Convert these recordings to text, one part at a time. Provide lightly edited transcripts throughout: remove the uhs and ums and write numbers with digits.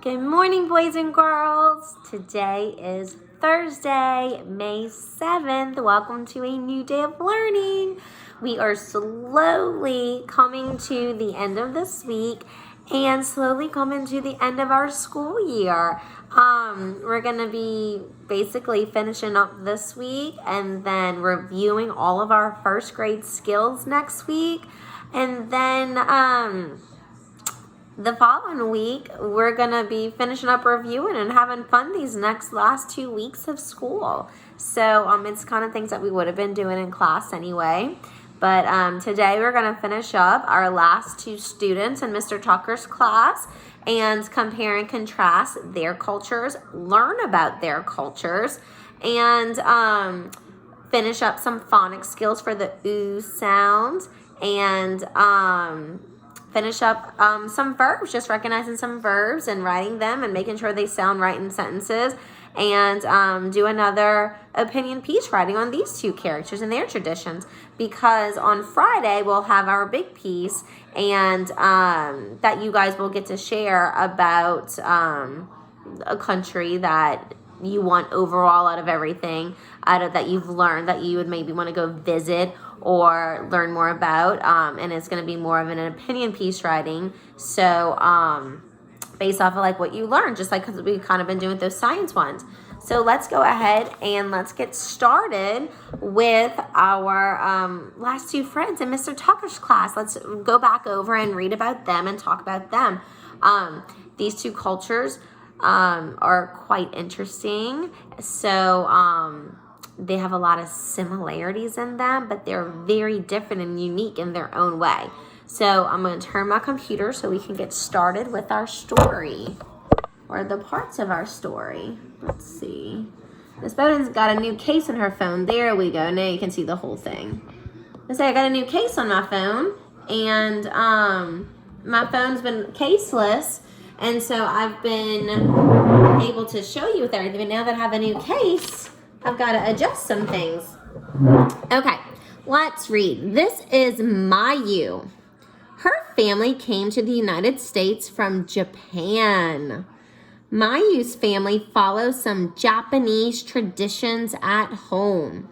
Good morning, boys and girls. Today is Thursday, May 7th. Welcome to a new day of learning. We are slowly coming to the end of this week and slowly coming to the end of our school year. We're going to be basically finishing up this week and then reviewing all of our first grade skills next week. And then, the following week, we're going to be finishing up reviewing and having fun these last 2 weeks of school. So it's kind of things that we would have been doing in class anyway. But today we're going to finish up our last two students in Mr. Tucker's class and compare and contrast their cultures, learn about their cultures, and finish up some phonics skills for the oo sound and finish up some verbs, just recognizing some verbs and writing them and making sure they sound right in sentences, and do another opinion piece writing on these two characters and their traditions, because on Friday we'll have our big piece and that you guys will get to share about a country that you want overall out of everything that you've learned that you would maybe want to go visit or learn more about, and it's going to be more of an opinion piece writing, so based off of like what you learned, just like because we've kind of been doing those science ones. So let's go ahead and let's get started with our last two friends in Mr. Tucker's class. Let's go back over and read about them and talk about them. These two cultures are quite interesting. So they have a lot of similarities in them, but they're very different and unique in their own way. So I'm going to turn my computer so we can get started with our story, or the parts of our story. Let's see. Miss Bowden's got a new case on her phone. There we go. Now you can see the whole thing. I say I got a new case on my phone, and my phone's been caseless, and so I've been able to show you with everything. But now that I have a new case, I've got to adjust some things. Okay, let's read. This is Mayu. Her family came to the United States from Japan. Mayu's family follows some Japanese traditions at home.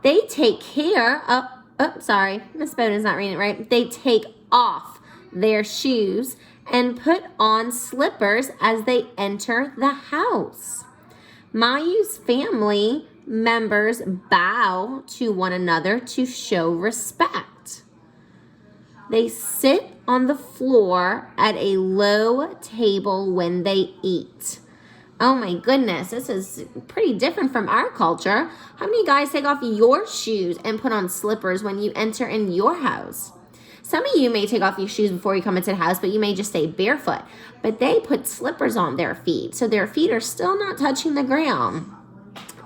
They take care of, Miss Bowden's not reading it right. They take off their shoes and put on slippers as they enter the house. Mayu's family members bow to one another to show respect. They sit on the floor at a low table when they eat. Oh my goodness, this is pretty different from our culture. How many guys take off your shoes and put on slippers when you enter in your house? Some of you may take off your shoes before you come into the house, but you may just stay barefoot. But they put slippers on their feet, so their feet are still not touching the ground.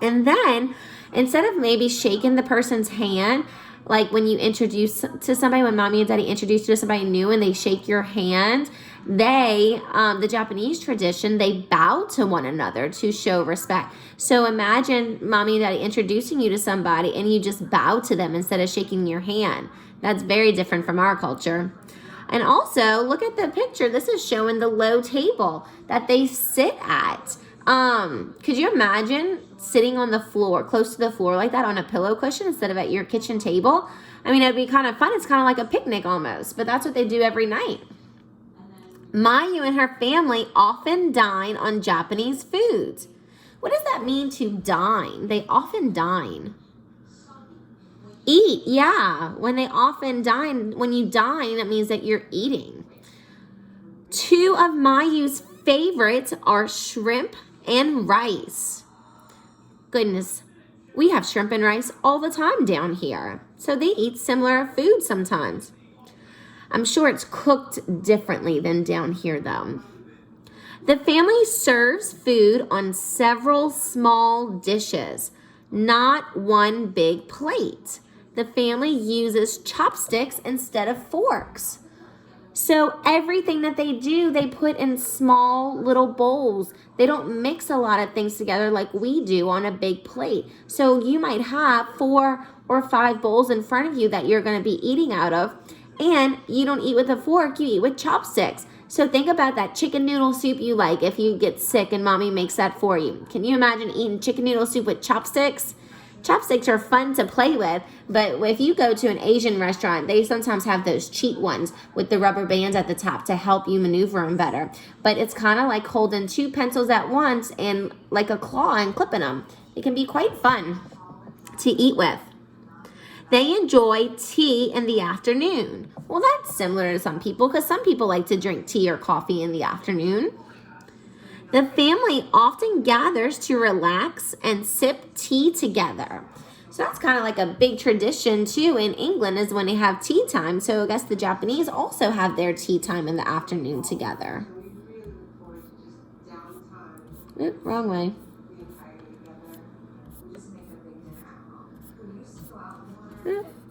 And then, instead of maybe shaking the person's hand, like when you introduce to somebody, when mommy and daddy introduce you to somebody new and they shake your hand, they, the Japanese tradition, they bow to one another to show respect. So imagine mommy and daddy introducing you to somebody and you just bow to them instead of shaking your hand. That's very different from our culture. And also, look at the picture. This is showing the low table that they sit at. Could you imagine sitting on the floor, close to the floor like that on a pillow cushion instead of at your kitchen table? I mean, it'd be kind of fun. It's kind of like a picnic almost, but that's what they do every night. Mayu and her family often dine on Japanese foods. What does that mean to dine? They often dine. Eat, yeah. When they often dine, when you dine, that means that you're eating. Two of Mayu's favorites are shrimp and rice. Goodness, we have shrimp and rice all the time down here. So they eat similar food sometimes. I'm sure it's cooked differently than down here though. The family serves food on several small dishes, not one big plate. The family uses chopsticks instead of forks. So everything that they do, they put in small little bowls. They don't mix a lot of things together like we do on a big plate. So you might have 4 or 5 bowls in front of you that you're going to be eating out of. And you don't eat with a fork, you eat with chopsticks. So think about that chicken noodle soup you like if you get sick and mommy makes that for you. Can you imagine eating chicken noodle soup with chopsticks? Chopsticks are fun to play with, but if you go to an Asian restaurant, they sometimes have those cheap ones with the rubber bands at the top to help you maneuver them better. But it's kind of like holding 2 pencils at once and like a claw and clipping them. It can be quite fun to eat with. They enjoy tea in the afternoon. Well, that's similar to some people because some people like to drink tea or coffee in the afternoon. The family often gathers to relax and sip tea together. So that's kind of like a big tradition too in England is when they have tea time. So I guess the Japanese also have their tea time in the afternoon together. Oop, wrong way.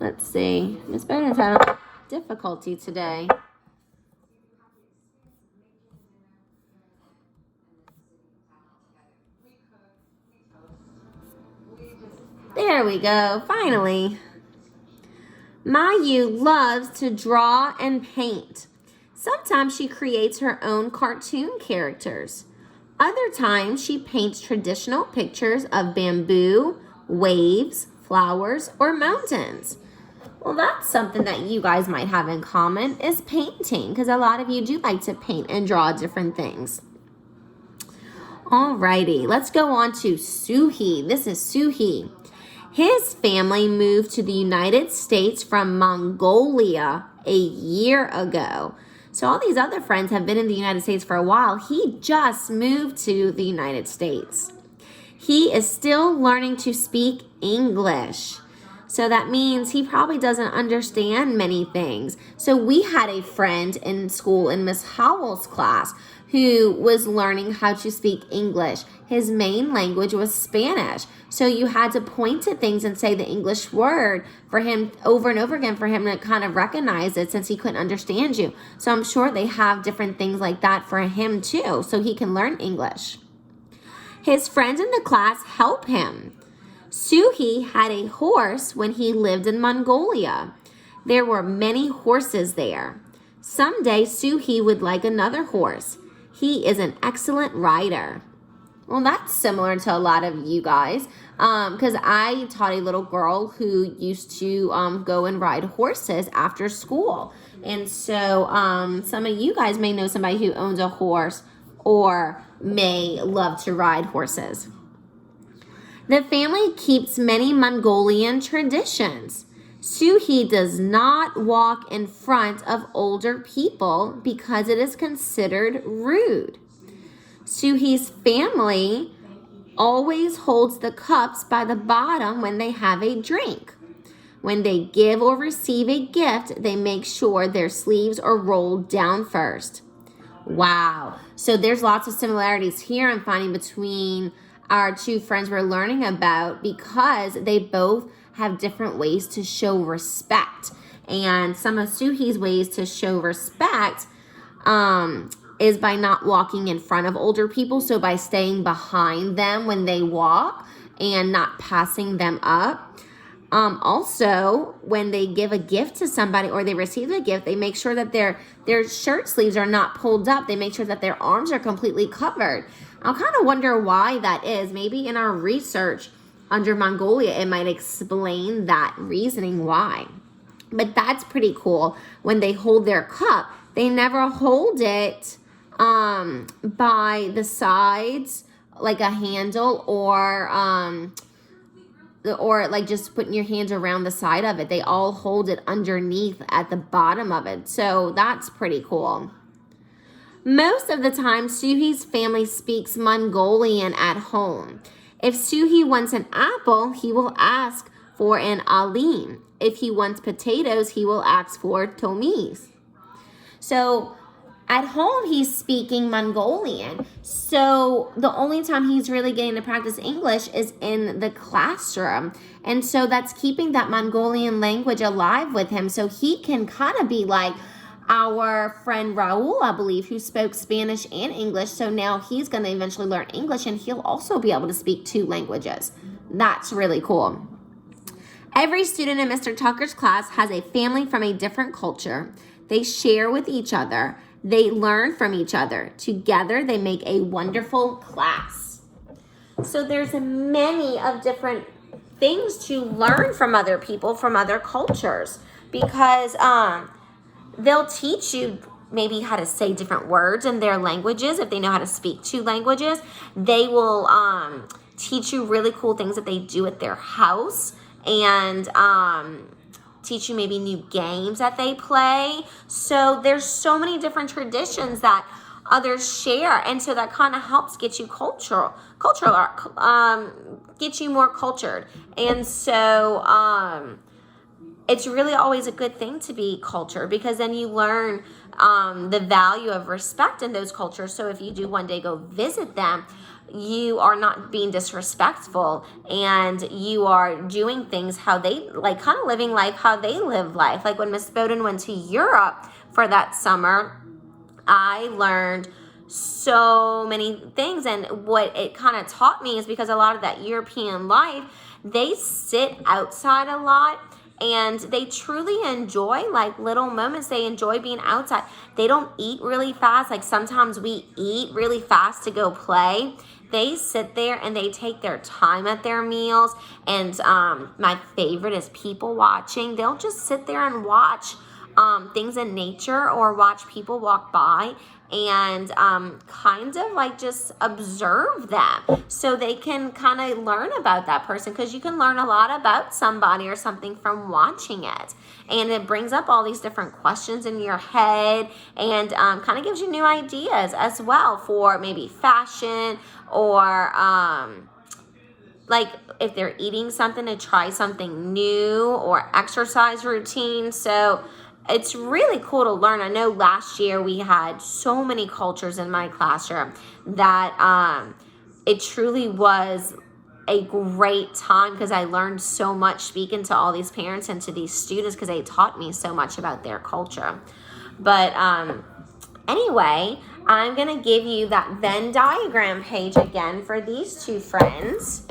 Let's see. Miss Bowden's having difficulty today. There we go, finally. Mayu loves to draw and paint. Sometimes she creates her own cartoon characters. Other times she paints traditional pictures of bamboo, waves, flowers, or mountains. Well, that's something that you guys might have in common is painting because a lot of you do like to paint and draw different things. Alrighty, let's go on to Suhi. This is Suhi. His family moved to the United States from Mongolia a year ago. So all these other friends have been in the United States for a while. He just moved to the United States. He is still learning to speak English. So that means he probably doesn't understand many things. So we had a friend in school in Miss Howell's class who was learning how to speak English. His main language was Spanish. So you had to point to things and say the English word for him over and over again for him to kind of recognize it since he couldn't understand you. So I'm sure they have different things like that for him too, so he can learn English. His friends in the class help him. Suhi had a horse when he lived in Mongolia. There were many horses there. Someday Suhi would like another horse. He is an excellent rider. Well, that's similar to a lot of you guys because I taught a little girl who used to go and ride horses after school. And so some of you guys may know somebody who owns a horse or may love to ride horses. The family keeps many Mongolian traditions. Suhi does not walk in front of older people because it is considered rude. Suhi's family always holds the cups by the bottom when they have a drink. When they give or receive a gift, they make sure their sleeves are rolled down first. Wow. So there's lots of similarities here I'm finding between our two friends we're learning about because they both have different ways to show respect. And some of Suhi's ways to show respect is by not walking in front of older people. So by staying behind them when they walk and not passing them up. Also, when they give a gift to somebody or they receive a gift, they make sure that their shirt sleeves are not pulled up. They make sure that their arms are completely covered. I'll kind of wonder why that is. Maybe in our research under Mongolia, it might explain that reasoning why. But that's pretty cool. When they hold their cup, they never hold it by the sides like a handle or like just putting your hands around the side of it. They all hold it underneath at the bottom of it. So that's pretty cool. Most of the time, Suhi's family speaks Mongolian at home. If Suhi wants an apple, he will ask for an alim. If he wants potatoes, he will ask for tomis. So at home, he's speaking Mongolian. So the only time he's really getting to practice English is in the classroom. And so that's keeping that Mongolian language alive with him. So he can kind of be like our friend Raul, I believe, who spoke Spanish and English. So now he's going to eventually learn English and he'll also be able to speak 2 languages. That's really cool. Every student in Mr. Tucker's class has a family from a different culture. They share with each other. they learn from each other. Together, they make a wonderful class. So there's many of different things to learn from other people, from other cultures, because they'll teach you maybe how to say different words in their languages. If they know how to speak two languages, they will teach you really cool things that they do at their house, and teach you maybe new games that they play. So there's so many different traditions that others share, and so that kind of helps get you get you more cultured. And so it's really always a good thing to be cultured, because then you learn the value of respect in those cultures. So if you do one day go visit them, you are not being disrespectful, and you are doing things how they, like, kind of living life how they live life. Like when Miss Bowden went to Europe for that summer, I learned so many things. And what it kind of taught me is, because a lot of that European life, they sit outside a lot, and they truly enjoy like little moments. They enjoy being outside. They don't eat really fast. Like sometimes we eat really fast to go play. They sit there and they take their time at their meals. And my favorite is people watching. They'll just sit there and watch things in nature, or watch people walk by, and kind of like just observe them, so they can kind of learn about that person, because you can learn a lot about somebody or something from watching it. And it brings up all these different questions in your head, and kind of gives you new ideas as well for maybe fashion, or like if they're eating something, to try something new, or exercise routine. So it's really cool to learn. I know last year we had so many cultures in my classroom that it truly was a great time, because I learned so much speaking to all these parents and to these students, because they taught me so much about their culture. But anyway, I'm going to give you that Venn diagram page again for these two friends.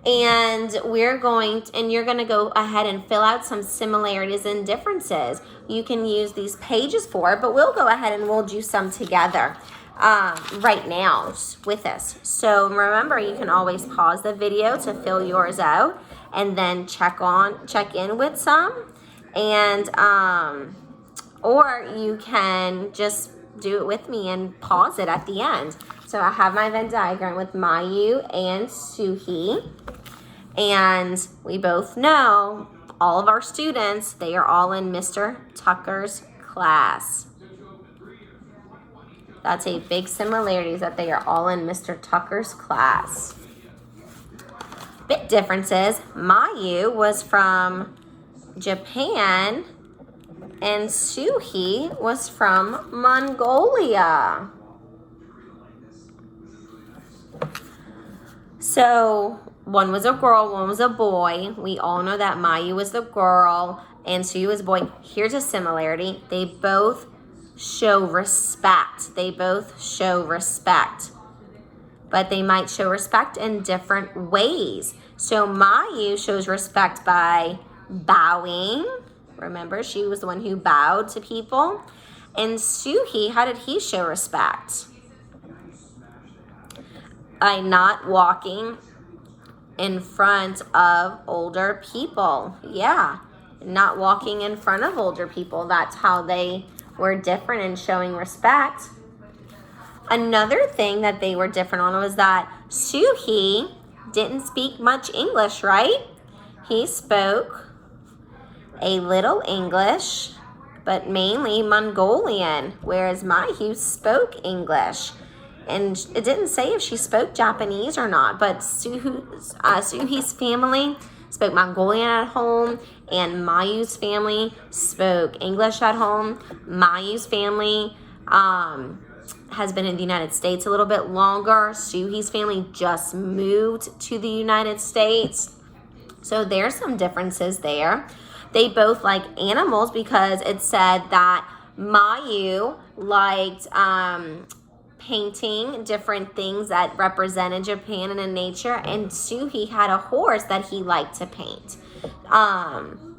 And you're going to go ahead and fill out some similarities and differences. You can use these pages for it, but we'll go ahead and we'll do some together right now with us. So remember, you can always pause the video to fill yours out, and then check in with some, and or you can just do it with me and pause it at the end. So I have my Venn diagram with Mayu and Suhi, and we both know all of our students, they are all in Mr. Tucker's class. That's a big similarity, is that they are all in Mr. Tucker's class. Bit differences, Mayu was from Japan, and Suhi was from Mongolia. So one was a girl, one was a boy. We all know that Mayu was the girl and Suhi was a boy. Here's a similarity. They both show respect. But they might show respect in different ways. So Mayu shows respect by bowing. Remember, she was the one who bowed to people. And Suhi, how did he show respect? By not walking in front of older people. Yeah, not walking in front of older people. That's how they were different in showing respect. Another thing that they were different on was that Suhi didn't speak much English, right? He spoke a little English, but mainly Mongolian, whereas Mayu spoke English. And it didn't say if she spoke Japanese or not, but Suhi's family spoke Mongolian at home, and Mayu's family spoke English at home. Mayu's family has been in the United States a little bit longer. Suhi's family just moved to the United States. So there's some differences there. They both like animals, because it said that Mayu liked painting different things that represented Japan and in nature, and Suhi had a horse that he liked to paint.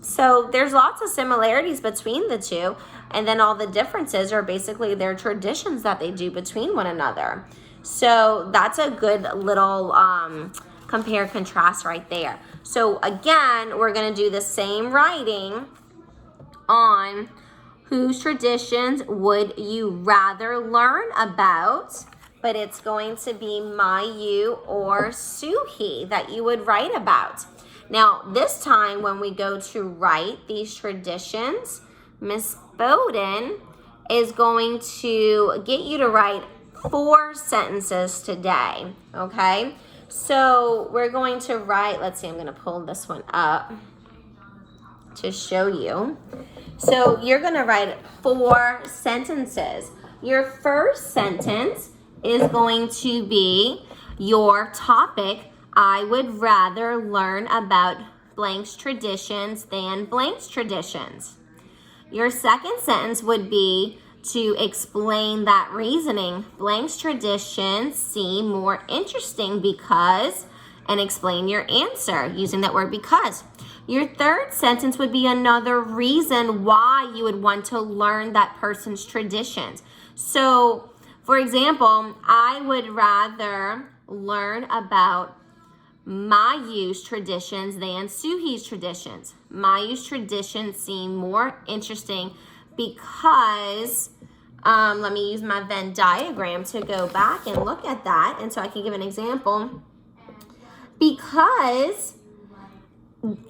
So there's lots of similarities between the two, and then all the differences are basically their traditions that they do between one another. So that's a good little compare contrast right there. So again, we're going to do the same writing on whose traditions would you rather learn about, but it's going to be my, you, or Suhi that you would write about. Now, this time when we go to write these traditions, Miss Bowden is going to get you to write 4 sentences today, okay? So we're going to write, let's see, I'm going to pull this one up to show you. So you're going to write 4 sentences. Your first sentence is going to be your topic. I would rather learn about blank's traditions than blank's traditions. Your second sentence would be to explain that reasoning. Blank's traditions seem more interesting because, and explain your answer using that word because. Your third sentence would be another reason why you would want to learn that person's traditions. So, for example, I would rather learn about Mayu's traditions than Suhi's traditions. Mayu's traditions seem more interesting because, let me use my Venn diagram to go back and look at that, and so I can give an example. Because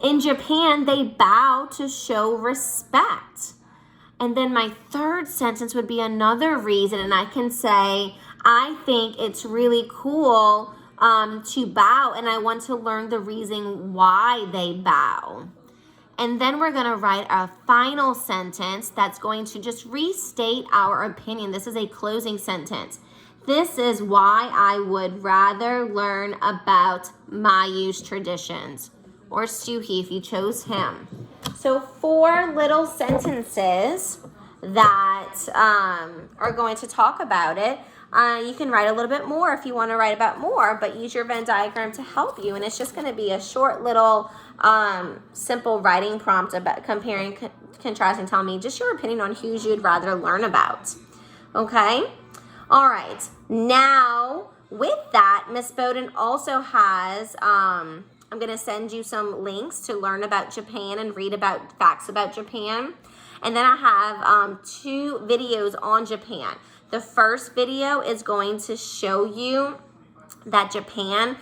in Japan, they bow to show respect. And then my third sentence would be another reason, and I can say, I think it's really cool to bow, and I want to learn the reason why they bow. And then we're going to write a final sentence that's going to just restate our opinion. This is a closing sentence. This is why I would rather learn about Mayu's traditions, or Suhi if you chose him. So 4 little sentences that are going to talk about it. You can write a little bit more if you want to write about more, but use your Venn diagram to help you. And it's just going to be a short little simple writing prompt about comparing, contrasting, telling me just your opinion on who you'd rather learn about. Okay? All right. Now, with that, Miss Bowden also has, I'm going to send you some links to learn about Japan and read about facts about Japan. And then I have 2 videos on Japan. The first video is going to show you that Japan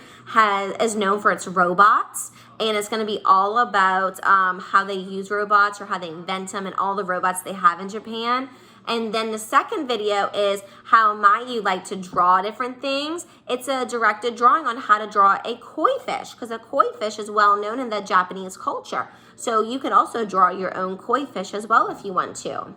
is known for its robots, and it's going to be all about how they use robots or how they invent them and all the robots they have in Japan. And then the second video is how Mayu like to draw different things. It's a directed drawing on how to draw a koi fish, because a koi fish is well known in the Japanese culture. So you can also draw your own koi fish as well if you want to.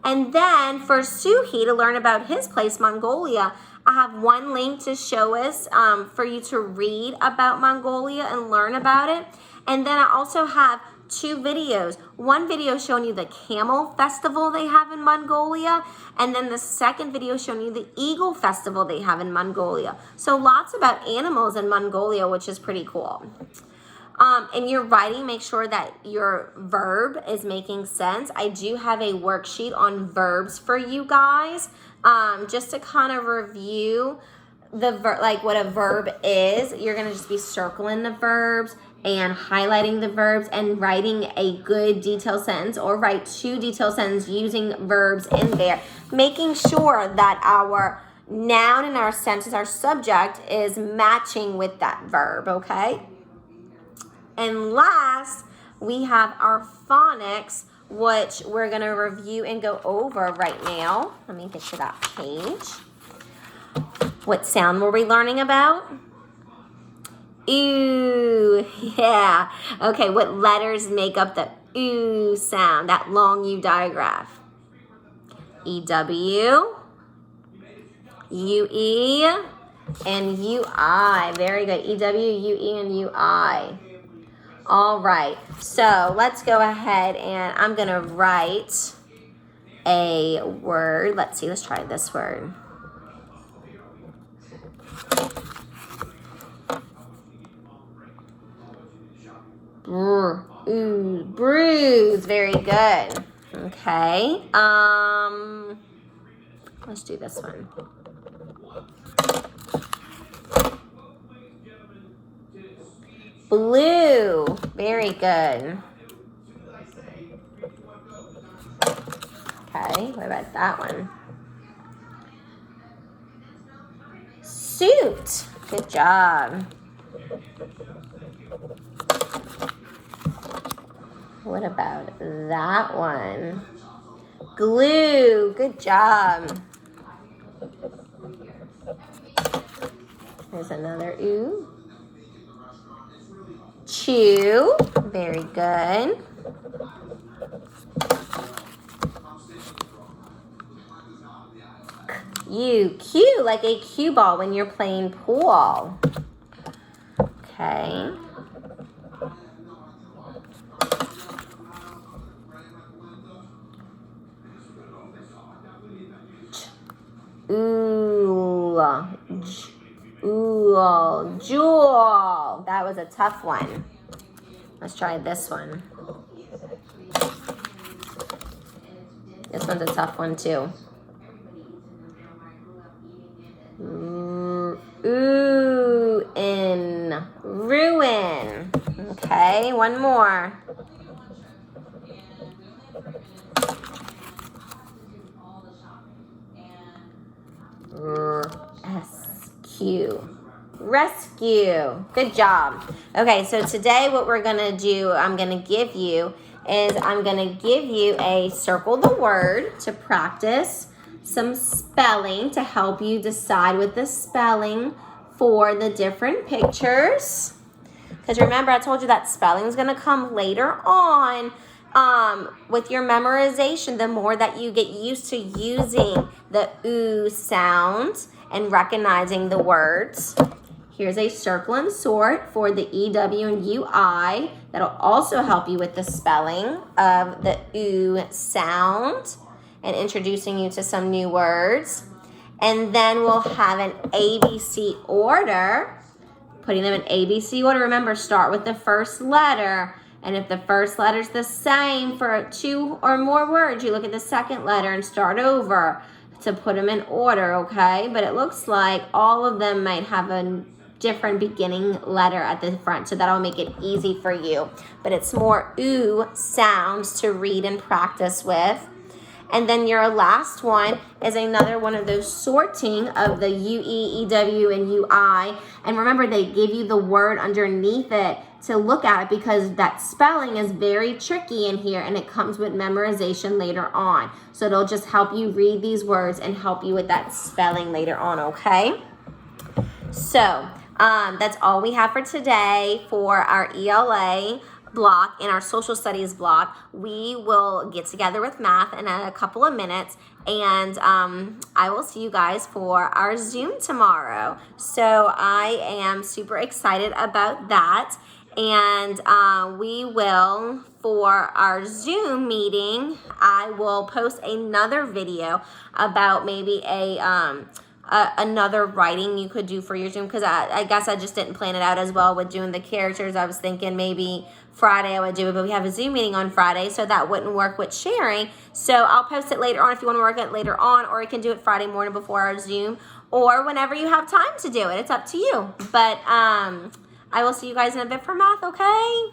And then for Suhi to learn about his place, Mongolia, I have 1 link to show us for you to read about Mongolia and learn about it. And then I also have 2 videos. 1 video showing you the camel festival they have in Mongolia, and then the second video showing you the eagle festival they have in Mongolia. So lots about animals in Mongolia, which is pretty cool. In your writing, make sure that your verb is making sense. I do have a worksheet on verbs for you guys, just to kind of review the like what a verb is. You're gonna just be circling the verbs and highlighting the verbs and writing a good detailed sentence, or write 2 detailed sentences using verbs in there, making sure that our noun and our sentence, our subject, is matching with that verb, okay? And last, we have our phonics, which we're going to review and go over right now. Let me get to that page. What sound were we learning about? Ooh, yeah. Okay, what letters make up the ooh sound, that long U digraph? E-W, U-E, and U-I. Very good. E-W, U-E, and U-I. All right, so let's go ahead and I'm going to write a word. Let's see, let's try this word. Ooh, bruise. Very good. Okay. Let's do this one. Blue. Very good. Okay, what about that one? Suit. Good job. What about that one? Glue. Good job. There's another ooh. Chew. Very good. Cue, like a cue ball when you're playing pool. Okay. Ooh. Ooh. Jewel. That was a tough one. Let's try this one. This one's a tough one too. Ooh, in ruin. Okay, one more. Rescue. Rescue. Good job. Okay, so today what we're going to do, I'm going to give you a circle the word to practice some spelling to help you decide with the spelling for the different pictures. Because remember, I told you that spelling is going to come later on with your memorization. The more that you get used to using the ooh sound and recognizing the words. Here's a circle and sort for the EW and UI. That'll also help you with the spelling of the ooh sound and introducing you to some new words. And then we'll have an ABC order, putting them in ABC order. Remember, start with the first letter. And if the first letter is the same for 2 or more words, you look at the second letter and start over to put them in order, okay? But it looks like all of them might have a different beginning letter at the front, so that'll make it easy for you. But it's more ooh sounds to read and practice with. And then your last one is another one of those sorting of the UE, EW, and UI. And remember, they give you the word underneath it to look at because that spelling is very tricky in here and it comes with memorization later on. So it'll just help you read these words and help you with that spelling later on, okay? So that's all we have for today for our ELA block in our social studies block. We will get together with math in a couple of minutes, and I will see you guys for our Zoom tomorrow. So I am super excited about that, and we will, for our Zoom meeting, I will post another video about maybe another writing you could do for your Zoom, because I guess I just didn't plan it out as well with doing the characters. I was thinking maybe Friday I would do it, but we have a Zoom meeting on Friday, so that wouldn't work with sharing. So I'll post it later on if you want to work it later on, or you can do it Friday morning before our Zoom, or whenever you have time to do it. It's up to you. But I will see you guys in a bit for math, okay?